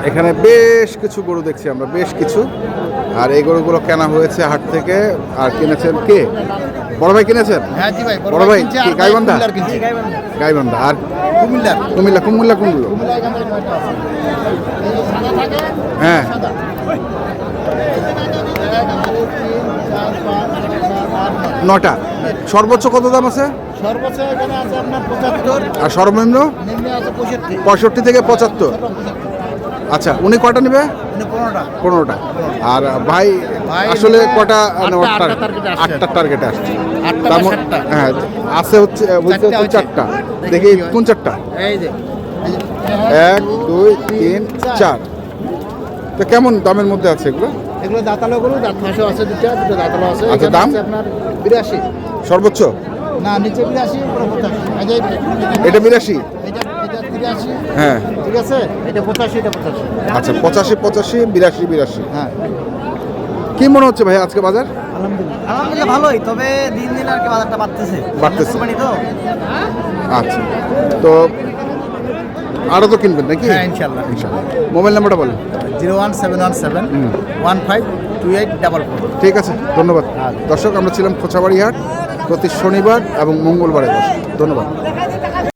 এখানে বেশ কিছু গরু দেখছি আমরা, বেশ কিছু। আর এই গরুগুলো কেনা হয়েছে হাট থেকে। আর কিনেছেন কে? বড় ভাই কিনেছেন? হ্যাঁ জি ভাই, বড় ভাই কি গাইবান্ধা? গাইবান্ধা। আর কুমিল্লা কোনগুলো? হ্যাঁ, নটা। সর্বোচ্চ কত দাম আছে? সর্বোচ্চ এখানে আছে আপনার 75, আর সর্বনিম্ন নিম্নে আছে 65। 65 থেকে 75। আচ্ছা, উনি কটা নেবে? 15টা। 15টা। আর ভাই আসলে কটা? 8টা টার্গেটে আসছে। হ্যাঁ, আছে হচ্ছে বলছে 4টা। দেখি কোন 4টা? এই যে 1 2 3 4। তো কেমন দামের মধ্যে আছে এগুলো? এগুলো দাঁতালো গরু, দাঁত ফাঁসও আছে, দুটো দাঁতালো আছে। আচ্ছা, এখানে দাম? আছে আপনার 82। সর্বোচ্চ? না, নিচে 82, উপরে 85। এই যে এটা 82? এটা 83। হ্যাঁ। ঠিক আছে, এটা 85, এটা 85। আচ্ছা, 85 85 82 হ্যাঁ। কি মনে হচ্ছে ভাই আজকে বাজার? আলহামদুলিল্লাহ ভালোই, তবে দিন দিন আর কি বাজারটা বাড়তেছে। তো আচ্ছা, তো আরও তো কিনবেন নাকি? হ্যাঁ, ইনশাল্লাহ। মোবাইল নাম্বারটা বলেন। 01717 152844। ঠিক আছে, ধন্যবাদ। দর্শক, আমরা ছিলাম খোঁচাবাড়ি হাট, প্রতি শনিবার এবং মঙ্গলবারে বসে। ধন্যবাদ।